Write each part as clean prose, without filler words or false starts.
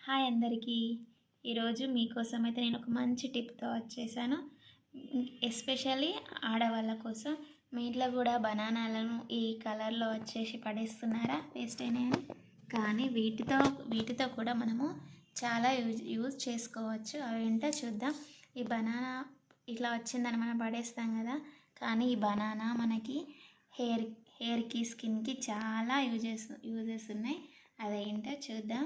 Hi అందరికీ. ఈరోజు మీకోసం అయితే నేను ఒక మంచి టిప్తో వచ్చేసాను. ఎస్పెషల్లీ ఆడవాళ్ళ కోసం. మీ ఇంట్లో కూడా బనానాలను ఈ కలర్లో వచ్చేసి పడేస్తున్నారా, వేస్ట్ అయినాయని? కానీ వీటితో కూడా మనము చాలా యూజ్ చేసుకోవచ్చు. అవి ఏంటో చూద్దాం. ఈ బనానా ఇట్లా వచ్చిందని మనం పడేస్తాం కదా, కానీ ఈ బనానా మనకి హెయిర్కి స్కిన్కి చాలా యూజెస్ ఉన్నాయి. అదేంటో చూద్దాం.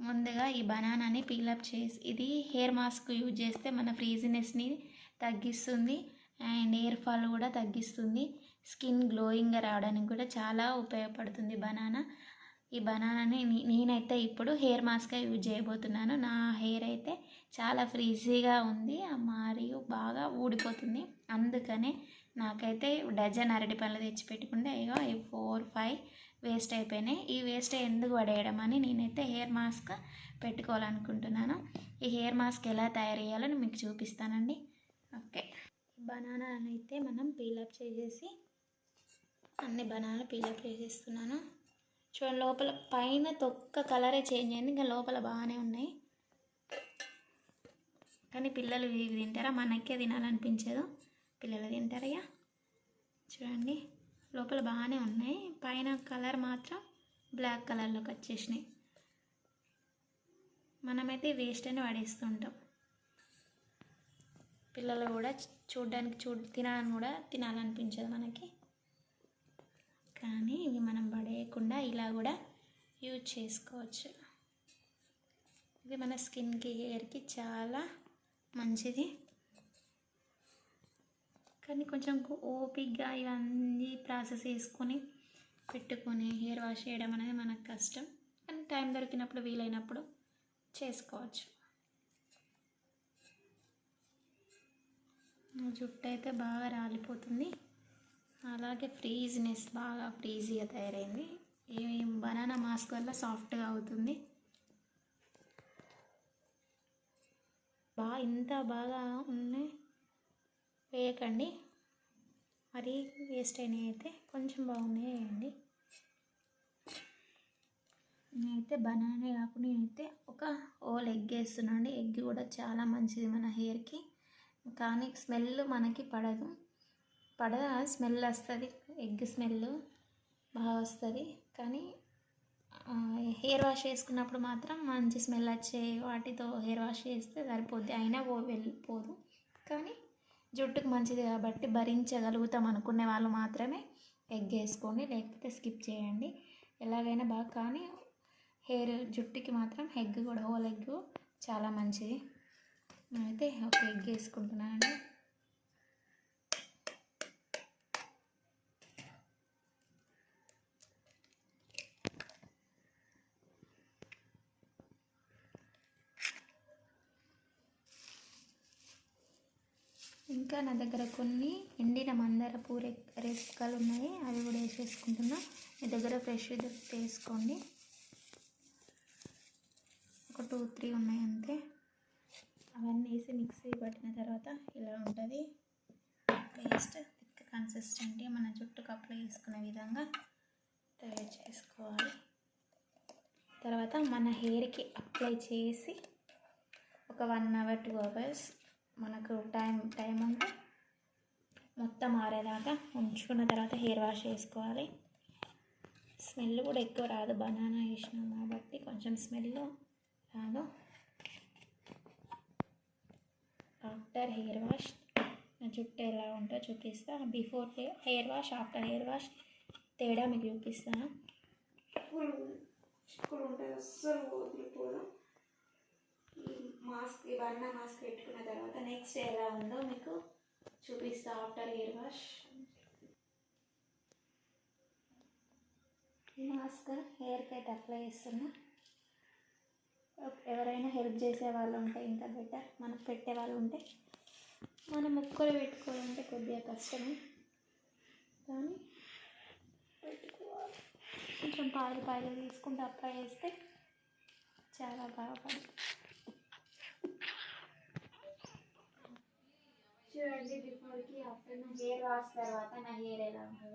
ముందుగా ఈ బనానాని పీలప్ చేసి, ఇది హెయిర్ మాస్క్ యూజ్ చేస్తే మన ఫ్రీజినెస్ని తగ్గిస్తుంది అండ్ హెయిర్ ఫాల్ కూడా తగ్గిస్తుంది. స్కిన్ గ్లోయింగ్గా రావడానికి కూడా చాలా ఉపయోగపడుతుంది బనానా. ఈ బనానాని నేనైతే ఇప్పుడు హెయిర్ మాస్క్గా యూజ్ చేయబోతున్నాను. నా హెయిర్ అయితే చాలా ఫ్రీజీగా ఉంది మరియు బాగా ఊడిపోతుంది. అందుకనే నాకైతే డజన్ అరటి పళ్ళు తెచ్చి పెట్టుకుంటే ఇగో 4-5 వేస్ట్ అయిపోయినాయి. ఈ వేస్ట్ ఎందుకు పడేయడం అని నేనైతే హెయిర్ మాస్క్ పెట్టుకోవాలనుకుంటున్నాను. ఈ హెయిర్ మాస్క్ ఎలా తయారు చేయాలని మీకు చూపిస్తానండి. ఓకే, బనానా అయితే మనం పీలప్ చేసేసి అన్ని బనానాలు పీలప్ చేసేస్తున్నాను. చూడండి, లోపల పైన తొక్క కలరే చేంజ్ అయింది, ఇంకా లోపల బాగానే ఉన్నాయి. కానీ పిల్లలు ఇవి తింటారా? మనకే తినాలనిపించదు, పిల్లలు తింటారయ్యా. చూడండి, లోపల బాగానే ఉన్నాయి, పైన కలర్ మాత్రం బ్లాక్ కలర్లోకి వచ్చేసినాయి. మనమైతే వేస్ట్ అని పడేస్తుంటాం. పిల్లలు కూడా తినాలనిపించదు మనకి. కానీ ఇవి మనం పడేయకుండా ఇలా కూడా యూజ్ చేసుకోవచ్చు. ఇది మన స్కిన్కి, హెయిర్కి చాలా మంచిది. కానీ కొంచెం ఓపిక్గా ఇవన్నీ ప్రాసెస్ చేసుకొని పెట్టుకొని హెయిర్ వాష్ చేయడం అనేది మనకు కష్టం. కానీ టైం దొరికినప్పుడు, వీలైనప్పుడు చేసుకోవచ్చు. జుట్టు అయితే బాగా రాలిపోతుంది, అలాగే బాగా ఫ్రీజీగా తయారైంది. ఈ బనానా మాస్క్ వల్ల సాఫ్ట్గా అవుతుంది. ఇంత బాగా ఉన్నాయి, వేయకండి. మరి వేస్ట్ అయినాయి అయితే కొంచెం బాగున్నాయి వేయండి. నేనైతే బనానా కాకుండా నేనైతే ఒక హోల్ ఎగ్ వేస్తున్నాను అండి. ఎగ్ కూడా చాలా మంచిది మన హెయిర్కి. కానీ స్మెల్ మనకి పడదు, స్మెల్ వస్తుంది, ఎగ్ స్మెల్ బాగా వస్తుంది. కానీ హెయిర్ వాష్ చేసుకున్నప్పుడు మాత్రం మంచి స్మెల్ వచ్చే వాటితో హెయిర్ వాష్ చేస్తే సరిపోద్ది. అయినా వెళ్ళిపోదు, కానీ జుట్టుకు మంచిది కాబట్టి భరించగలుగుతాం అనుకునే వాళ్ళు మాత్రమే ఎగ్ వేసుకోండి, లేకపోతే స్కిప్ చేయండి. ఎలాగైనా బాగా, కానీ జుట్టుకి మాత్రం ఎగ్ కూడా, హోల్ ఎగ్ చాలా మంచిది. నేనైతే ఒక ఎగ్ వేసుకుంటున్నానండి. ఇంకా నా దగ్గర కొన్ని ఎండిన మందార రెక్కలు ఉన్నాయి, అవి కూడా వేసేసుకుంటున్నా. మీ దగ్గర ఫ్రెష్ వేసుకోండి. ఒక 2-3 ఉన్నాయి అంతే. అవన్నీ వేసి మిక్సీ పట్టిన తర్వాత ఇలా ఉంటుంది పేస్ట్. థిక్ కన్సిస్టెంట్గా మన జుట్టుకు అప్లై చేసుకునే విధంగా తయారు చేసుకోవాలి. తర్వాత మన హెయిర్కి అప్లై చేసి ఒక 1 hour 2 hours మనకు టైం ఉంటే మొత్తం ఆరేదాకా ఉంచుకున్న తర్వాత హెయిర్ వాష్ చేసుకోవాలి. స్మెల్ కూడా ఎక్కువ రాదు, బనానా వేసినాం కాబట్టి కొంచెం స్మెల్ రాదు. ఆఫ్టర్ హెయిర్ వాష్ నా జుట్టు ఎలా ఉంటుందో చూపిస్తా. Before hair wash, after hair wash తేడా మీకు చూపిస్తాను. చిక్కుడు ఉంటుంది, అస్సలు వదిలిపోదు. ఈ బనానా మాస్క్ పెట్టుకున్న తర్వాత నెక్స్ట్ ఎలా ఉందో మీకు చూపిస్తా ఆఫ్టర్ హెయిర్ వాష్. ఈ మాస్క్ హెయిర్కి అయితే అప్లై చేస్తున్నా. ఎవరైనా హెల్ప్ చేసే వాళ్ళు ఉంటే ఇంకా బెటర్. మనకు పెట్టే వాళ్ళు ఉంటే, మనం ముక్కలు పెట్టుకోవాలంటే కొద్దిగా కష్టమే, కానీ పెట్టుకోవాలి. కొంచెం పాయలు తీసుకుంటే అప్లై చేస్తే చాలా బాగా పడుతుంది. చూడండి, బిఫోర్కి ఆఫ్టర్ నా హెయిర్ వాష్ తర్వాత నా హెయిర్ ఎలా ఉంటుందో.